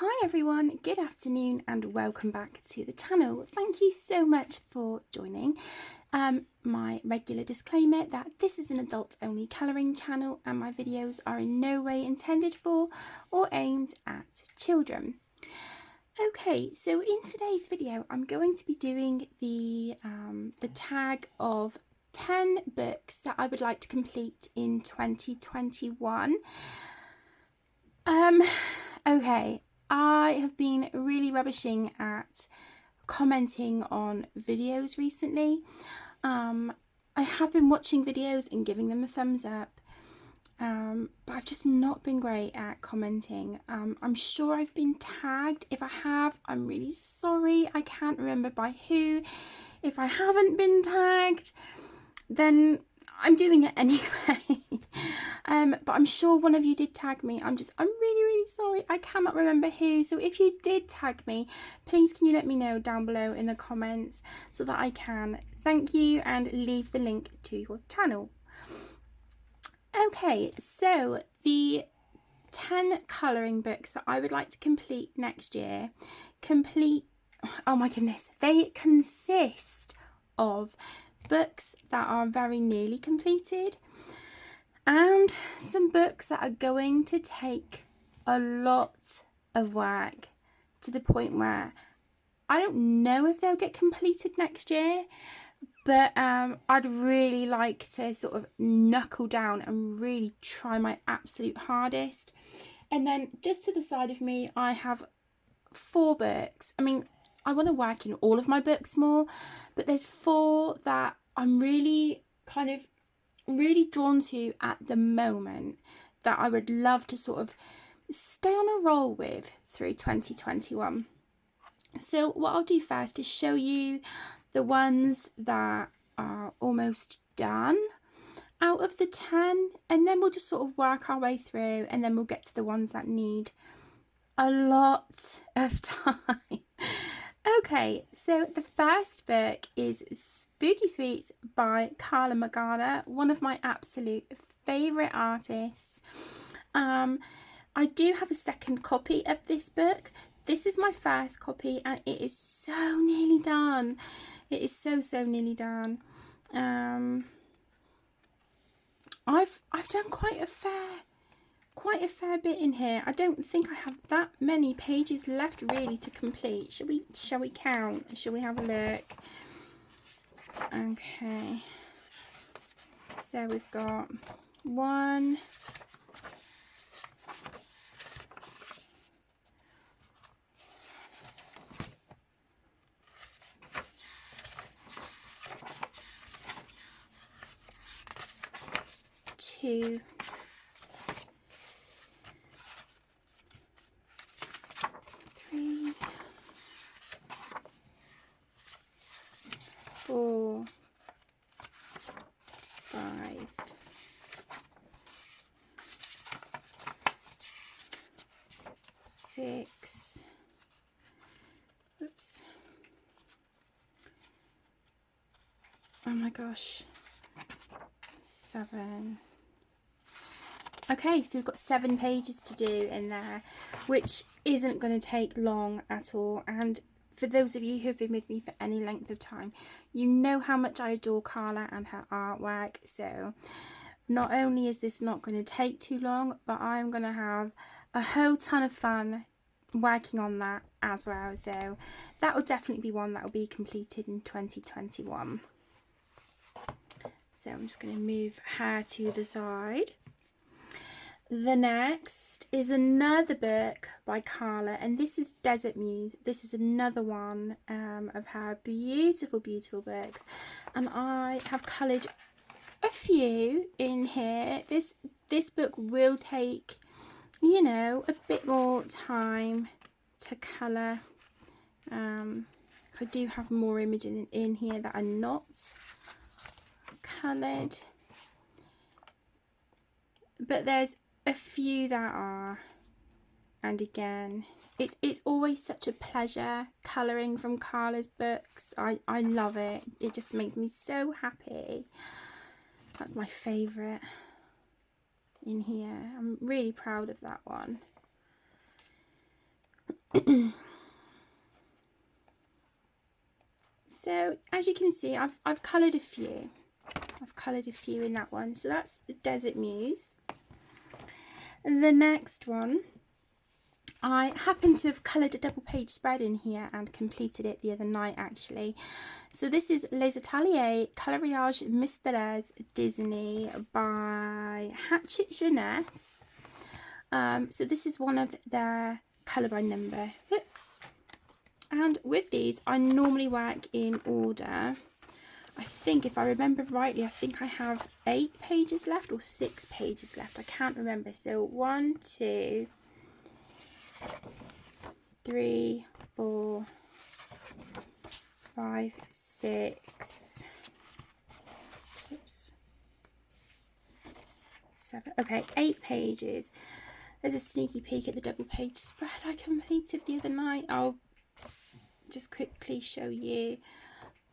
Hi everyone, good afternoon and welcome back to the channel. Thank you so much for joining. My regular disclaimer that this is an adult only colouring channel and my videos are in no way intended for or aimed at children. Okay, so in today's video I'm going to be doing the tag of 10 books that I would like to complete in 2021. Okay, I have been really rubbishing at commenting on videos recently. I have been watching videos and giving them a thumbs up, but I've just not been great at commenting. I'm sure I've been tagged. If I have, I'm really sorry. I can't remember by who. If I haven't been tagged, then I'm doing it anyway. But I'm sure one of you did tag me. I'm really sorry. I cannot remember who. So if you did tag me, please can you let me know down below in the comments so that I can thank you and leave the link to your channel. Okay, so the 10 colouring books that I would like to complete next year, oh my goodness, they consist of books that are very nearly completed and some books that are going to take a lot of work to the point where I don't know if they'll get completed next year, but I'd really like to sort of knuckle down and really try my absolute hardest. And then just to the side of me I have 4 books. I mean, I want to work in all of my books more, but there's 4 that I'm really drawn to at the moment that I would love to sort of stay on a roll with through 2021. So what I'll do first is show you the ones that are almost done out of the 10, and then we'll just sort of work our way through, and then we'll get to the ones that need a lot of time. Okay, so the first book is Spooky Sweets by Carla Mcgarner, one of my absolute favourite artists. I do have a second copy of this book. This is my first copy and it is so nearly done. It is so nearly done. I've done quite a fair bit in here. I don't think I have that many pages left really to complete. Shall we count? Shall we have a look? Okay. So we've got 1, 2, 3, 4, 5, 6, oops, oh my gosh, 7. Okay, so we've got 7 pages to do in there, which isn't going to take long at all. And for those of you who have been with me for any length of time, you know how much I adore Carla and her artwork. So not only is this not going to take too long, but I'm going to have a whole ton of fun working on that as well. So that will definitely be one that will be completed in 2021. So I'm just going to move her to the side. The next is another book by Carla, and this is Desert Muse. This is another one of her beautiful books, and I have coloured a few in here. This book will take, you know, a bit more time to colour. I do have more images in here that are not coloured, but there's a few that are, and again it's always such a pleasure colouring from Carla's books. I love it. It just makes me so happy. That's my favourite in here. I'm really proud of that one. So as you can see, I've coloured a few. I've coloured a few in that one. So that's the Desert Muse. And the next one, I happen to have coloured a double page spread in here and completed it the other night actually. So this is Les Ateliers Coloriage Mystères Disney by Hachette Jeunesse. So this is one of their colour by number books. And with these, I normally work in order. I think, if I remember rightly, I think I have 8 pages left or 6 pages left. I can't remember. So 1, 2, 3, 4, 5, 6. Oops. 7. Okay, 8 pages. There's a sneaky peek at the double page spread I completed the other night. I'll just quickly show you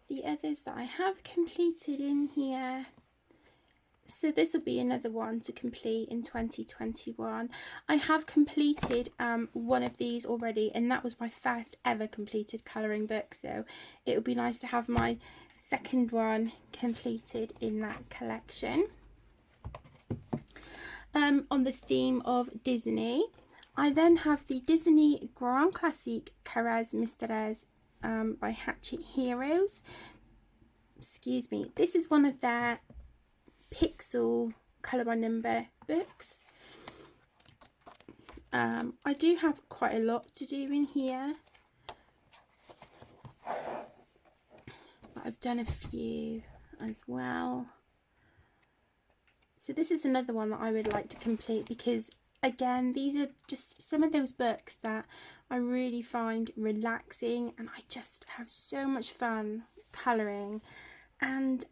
the others that I have completed in here. So this will be another one to complete in 2021. I have completed one of these already, and that was my first ever completed colouring book, so it would be nice to have my second one completed in that collection. On the theme of Disney, I then have the Disney Grand Classique Carrez Mystères by Hachette Heroes. Excuse me, this is one of their pixel colour by number books. I do have quite a lot to do in here, but I've done a few as well. So this is another one that I would like to complete because, again, these are just some of those books that I really find relaxing, and I just have so much fun colouring. And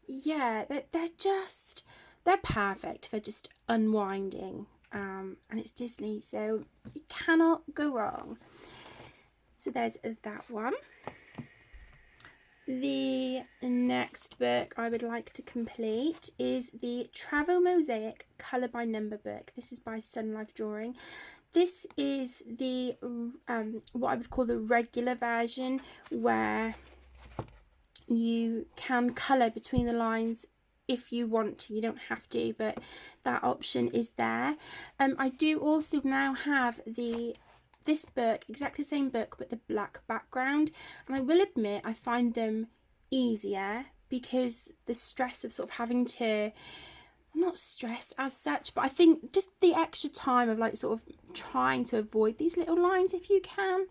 yeah, they're perfect for just unwinding, and it's Disney, so you cannot go wrong. So there's that one. The next book I would like to complete is the Travel Mosaic Colour by Number book. This is by Sun Life Drawing. This is the what I would call the regular version, where you can colour between the lines if you want to. You don't have to, but that option is there. I do also now have this book, exactly the same book, but the black background, and I will admit I find them easier because the stress of sort of having to, not stress as such, but I think just the extra time of like sort of trying to avoid these little lines if you can,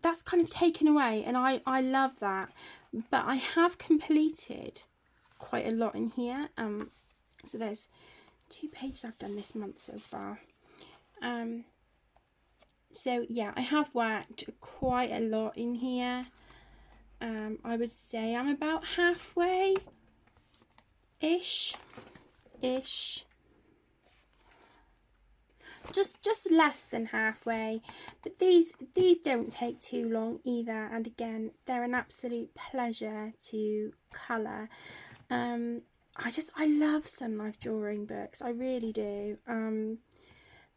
that's kind of taken away, and I love that. But I have completed quite a lot in here. So there's 2 pages I've done this month so far. So yeah, I have worked quite a lot in here. I would say I'm about halfway ish, just less than halfway. But these don't take too long either, and again, they're an absolute pleasure to colour. I love Sun Life Drawing books, I really do.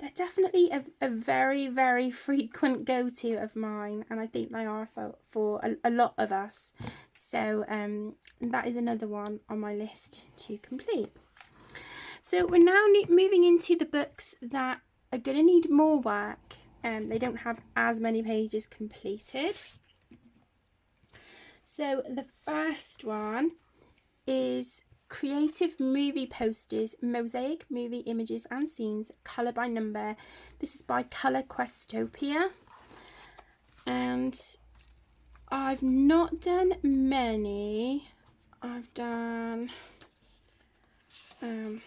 They're definitely a very, very frequent go-to of mine, and I think they are for a lot of us. So that is another one on my list to complete. So we're now moving into the books that are going to need more work. They don't have as many pages completed. So the first one is Creative Movie Posters, Mosaic Movie Images and Scenes, Colour by Number. This is by Colour Questopia. And I've not done many. I've done, I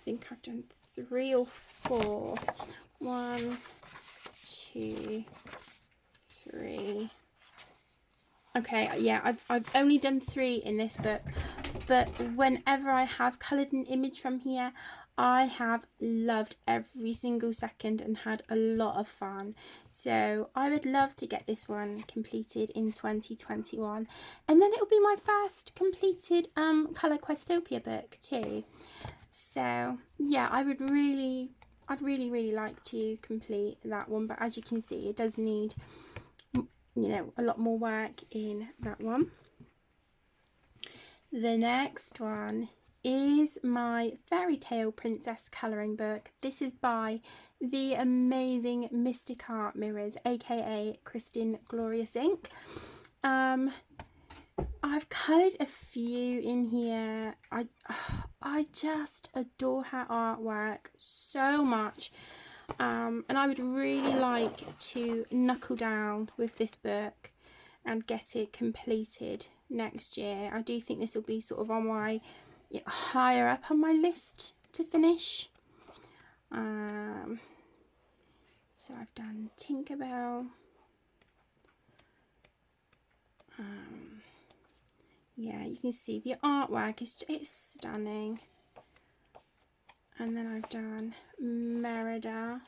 think I've done 3 or 4. 1, 2, 3. Okay, yeah, I've only done 3 in this book, but whenever I have coloured an image from here, I have loved every single second and had a lot of fun. So I would love to get this one completed in 2021, and then it'll be my first completed Colour Questopia book too. So yeah, I would really I'd really like to complete that one, but as you can see, it does need, you know, a lot more work in that one. The next one is my Fairy Tale Princess colouring book. This is by the amazing Mystic Art Mirrors, aka Kristin Glorious Ink. I've coloured a few in here. I just adore her artwork so much, and I would really like to knuckle down with this book and get it completed next year. I do think this will be sort of on my higher up on my list to finish. So I've done Tinkerbell. Yeah, you can see the artwork is it's stunning. And then I've done Merida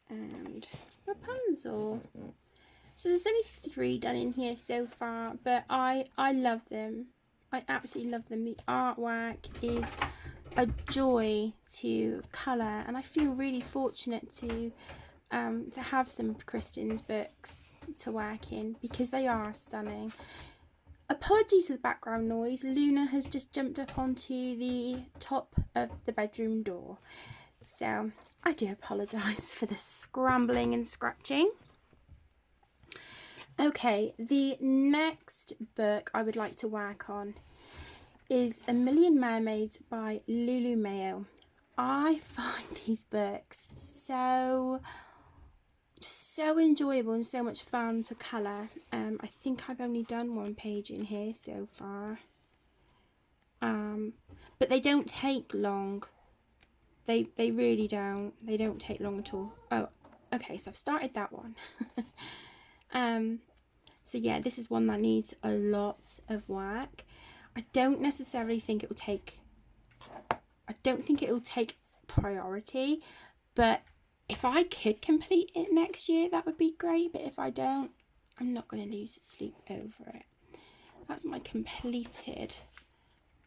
and Rapunzel. So there's only 3 done in here so far, but I love them. I absolutely love them. The artwork is a joy to colour, and I feel really fortunate to have some of Kristin's books to work in because they are stunning. Apologies for the background noise. Luna has just jumped up onto the top of the bedroom door, so I do apologise for the scrambling and scratching. Okay, the next book I would like to work on is A Million Mermaids by Lulu Mayo. I find these books so enjoyable and so much fun to colour. I think I've only done 1 page in here so far, but they don't take long. They really don't. They don't take long at all. Oh, okay, so I've started that one. So yeah, this is one that needs a lot of work. I don't necessarily think it will take, I don't think it will take priority, but if I could complete it next year, that would be great. But if I don't, I'm not going to lose sleep over it. That's my completed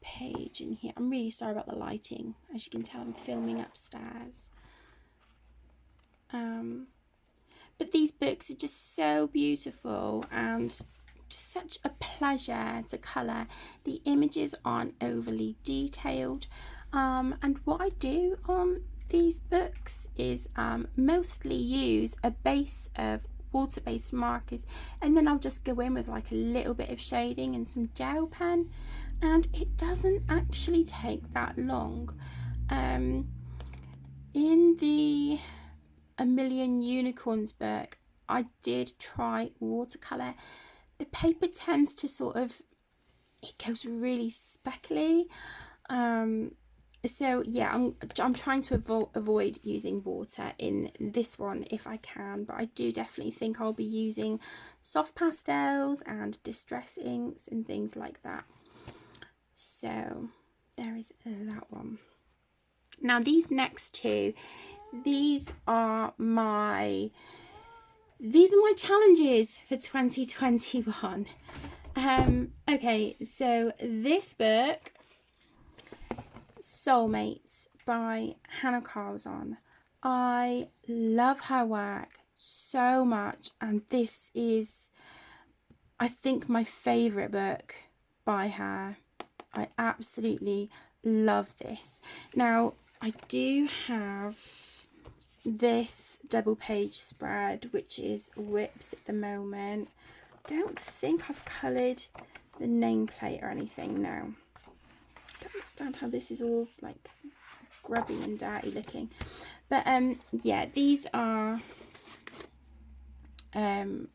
page in here. I'm really sorry about the lighting. As you can tell, I'm filming upstairs. But these books are just so beautiful and just such a pleasure to colour. The images aren't overly detailed. And what I do on these books is mostly use a base of water-based markers, and then I'll just go in with like a little bit of shading and some gel pen, and it doesn't actually take that long. In the A Million Unicorns book, I did try watercolour. The paper tends to sort of, it goes really speckly. So yeah, I'm trying to avoid using water in this one if I can, but I do definitely think I'll be using soft pastels and distress inks and things like that. So there is that one. Now these next 2, these are my challenges for 2021. Okay, so this book, Soulmates by Hannah Carlson. I love her work so much, and this is, I think, my favourite book by her. I absolutely love this. Now, I do have this double page spread, which is Whips at the moment. I don't think I've coloured the nameplate or anything now. I don't understand how this is all like grubby and dirty looking, but yeah, these are some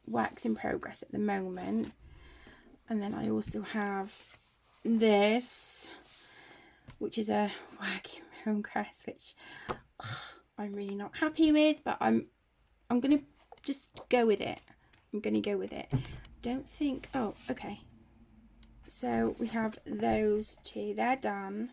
works in progress at the moment. And then I also have this, which is a work in progress, which I'm really not happy with, but I'm gonna just go with it. I'm gonna go with it. Don't think, oh, okay. So we have those 2, they're done.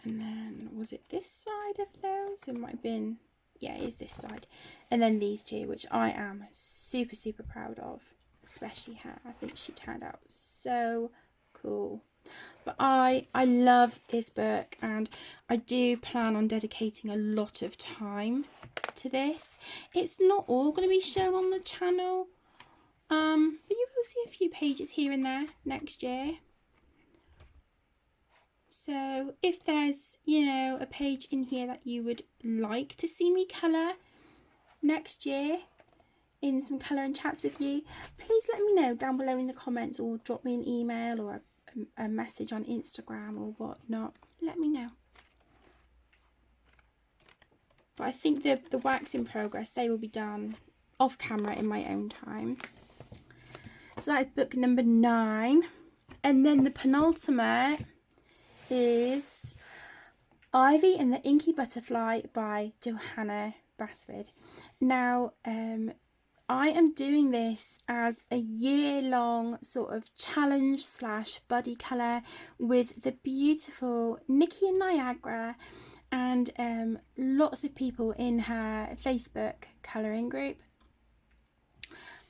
And then, was it this side of those? It might have been, yeah, it is this side. And then these 2, which I am super proud of. especially her. I think she turned out so cool. But I love this book, and I do plan on dedicating a lot of time to this. It's not all going to be shown on the channel, but you will see a few pages here and there next year. So if there's, you know, a page in here that you would like to see me colour next year in some colouring chats with you, please let me know down below in the comments, or drop me an email or a message on Instagram or whatnot. Let me know. But I think the wax in progress, they will be done off camera in my own time. So that is book number 9. And then the penultimate is Ivy and the Inky Butterfly by Johanna Brasford. Now, I am doing this as a year-long sort of challenge / buddy colour with the beautiful Nikki in Niagara and lots of people in her Facebook colouring group.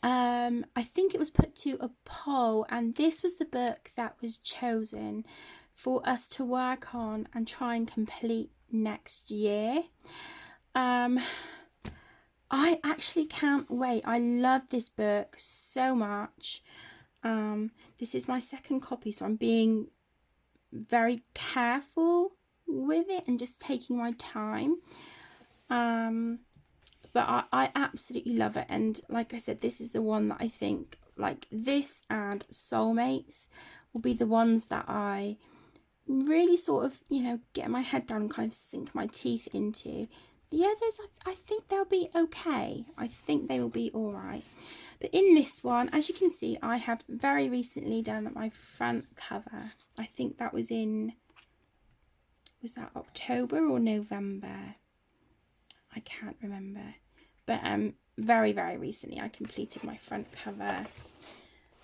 I think it was put to a poll, and this was the book that was chosen for us to work on and try and complete next year. I actually can't wait. I love this book so much. This is my second copy, so I'm being very careful with it and just taking my time. But I absolutely love it. And like I said, this is the one that I think, like this and Soulmates, will be the ones that I really sort of, you know, get my head down and kind of sink my teeth into. The others, I think they'll be okay. I think they will be all right. But in this one, as you can see, I have very recently done my front cover. I think that was in, was that October or November? I can't remember. But very, very recently I completed my front cover.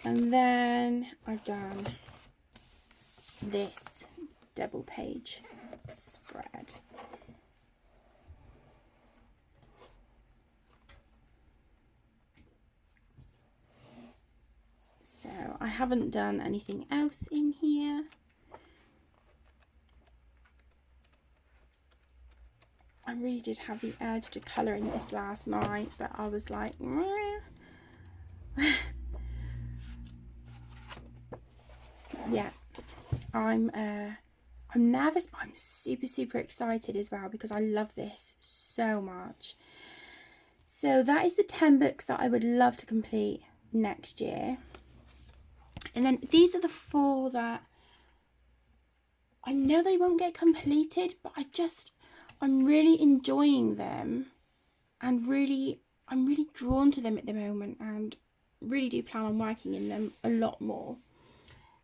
And then I've done this double page spread. So I haven't done anything else in here. I really did have the urge to colour in this last night, but I was like, yeah, I'm nervous, but I'm super excited as well because I love this so much. So that is the 10 books that I would love to complete next year. And then these are the 4 that I know they won't get completed, but I'm really enjoying them, and I'm really drawn to them at the moment, and really do plan on working in them a lot more.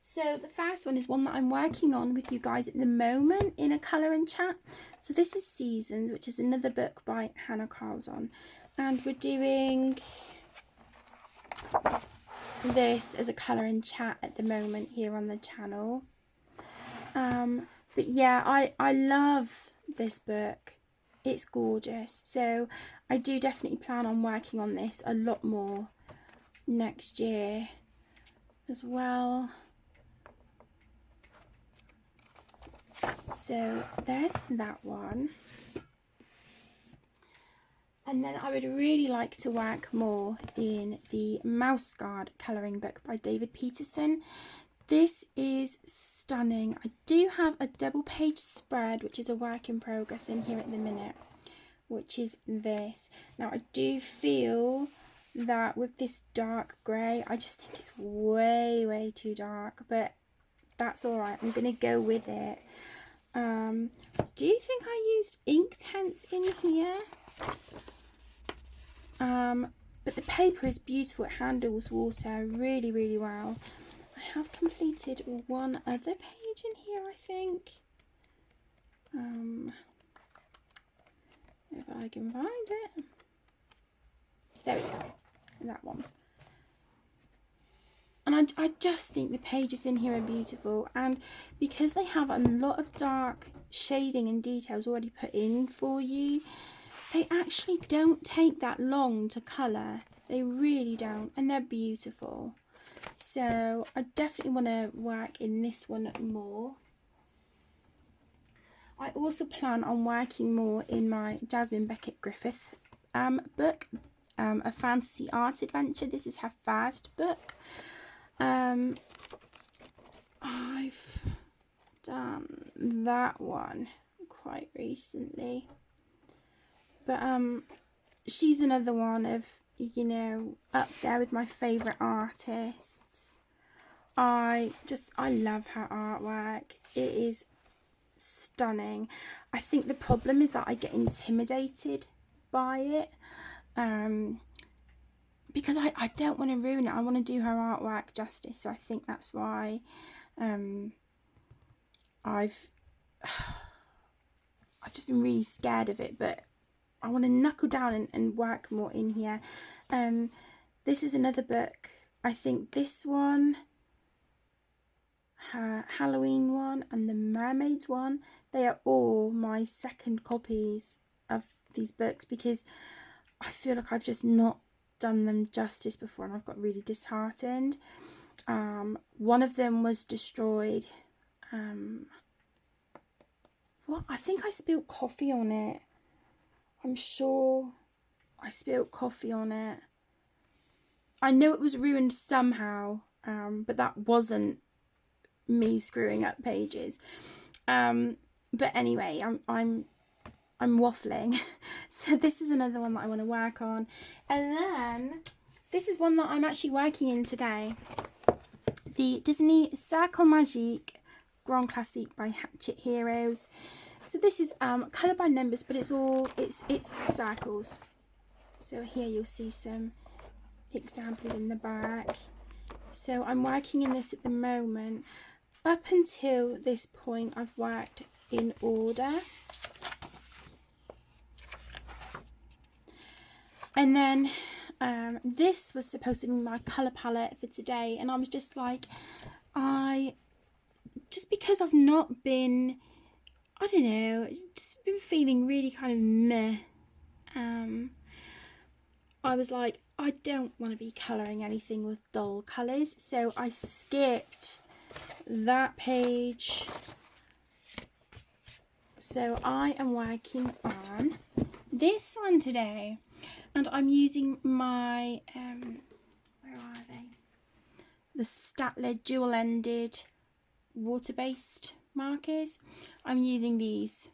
So the first one is one that I'm working on with you guys at the moment in a colour and chat. So this is Seasons, which is another book by Hannah Carlson, and we're doing this as a colour and chat at the moment here on the channel. But yeah, I love this book. It's gorgeous. So I do definitely plan on working on this a lot more next year as well. So there's that one. And then I would really like to work more in the Mouse Guard colouring book by David Peterson. This is stunning. I do have a double page spread, which is a work in progress in here at the minute, which is this. Now I do feel that with this dark grey, I just think it's way too dark, but that's all right. I'm going to go with it. Do you think I used ink tints in here? But the paper is beautiful. It handles water really well. I have completed one other page in here, I think. If I can find it. There we go. That one. And I just think the pages in here are beautiful, and because they have a lot of dark shading and details already put in for you, they actually don't take that long to colour. They really don't, and they're beautiful. So I definitely want to work in this one more. I also plan on working more in my Jasmine Beckett Griffith book, A Fantasy Art Adventure. This is her first book. I've done that one quite recently, but she's another one of, you know, up there with my favourite artists. I love her artwork. It is stunning. I think the problem is that I get intimidated by it, because I don't want to ruin it. I want to do her artwork justice, so I think that's why I've just been really scared of it, but I want to knuckle down and work more in here. This is another book. I think this one, her Halloween one and the Mermaids one, they are all my second copies of these books, because I feel like I've just not done them justice before, and I've got really disheartened. One of them was destroyed. What? I think I spilled coffee on it. I'm sure I spilled coffee on it. I know it was ruined somehow, but that wasn't me screwing up pages. But anyway, I'm waffling. So this is another one that I want to work on, and then this is one that I'm actually working in today. The Disney Cercle Magique Grand Classique by Hatchet Heroes. So this is colour by numbers, but it's circles. So here you'll see some examples in the back. So I'm working in this at the moment. Up until this point, I've worked in order. And then this was supposed to be my colour palette for today, and I was just like, just because I've not been, I don't know, just been feeling really kind of meh, I was like, I don't want to be colouring anything with dull colours, so I skipped that page. So I am working on this one today, and I'm using my where are they, the Statler dual-ended water-based markers. I'm using these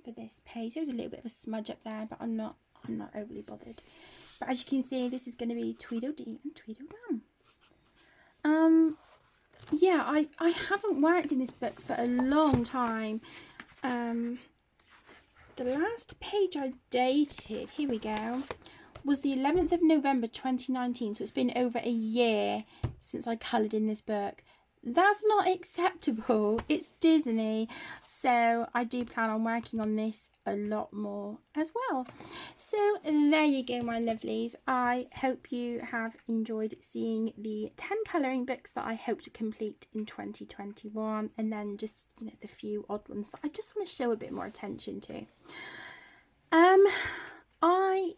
for this page. There was a little bit of a smudge up there, but I'm not overly bothered. But as you can see, this is going to be Tweedledee and Tweedledum. Yeah, I haven't worked in this book for a long time. The last page I dated, here we go, was the 11th of November 2019, so it's been over a year since I coloured in this book. That's not acceptable. It's Disney, so I do plan on working on this a lot more as well. So there you go, my lovelies. I hope you have enjoyed seeing the 10 colouring books that I hope to complete in 2021, and then just, you know, the few odd ones that I just want to show a bit more attention to. I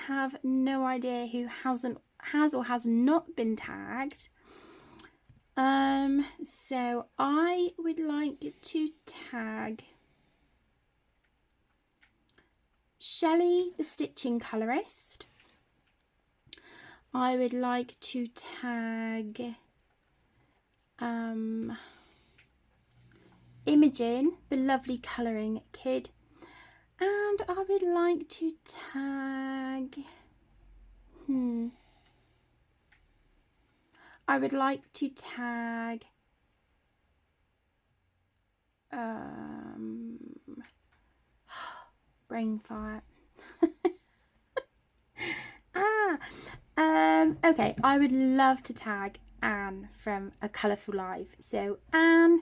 have no idea who has or has not been tagged. So I would like to tag Shelley, the stitching colorist. I would like to tag Imogen, the lovely colouring kid. And I would like to tag I would like to tag brain fart. Okay, I would love to tag Anne from A Colourful Life. So Anne,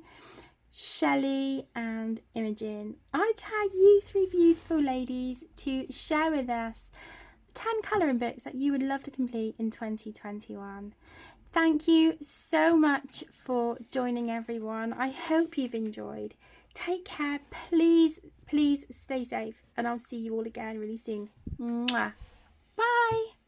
Shelley and Imogen, I tag you three beautiful ladies to share with us 10 colouring books that you would love to complete in 2021. Thank you so much for joining, everyone. I hope you've enjoyed. Take care. Please stay safe, and I'll see you all again really soon. Mwah. Bye.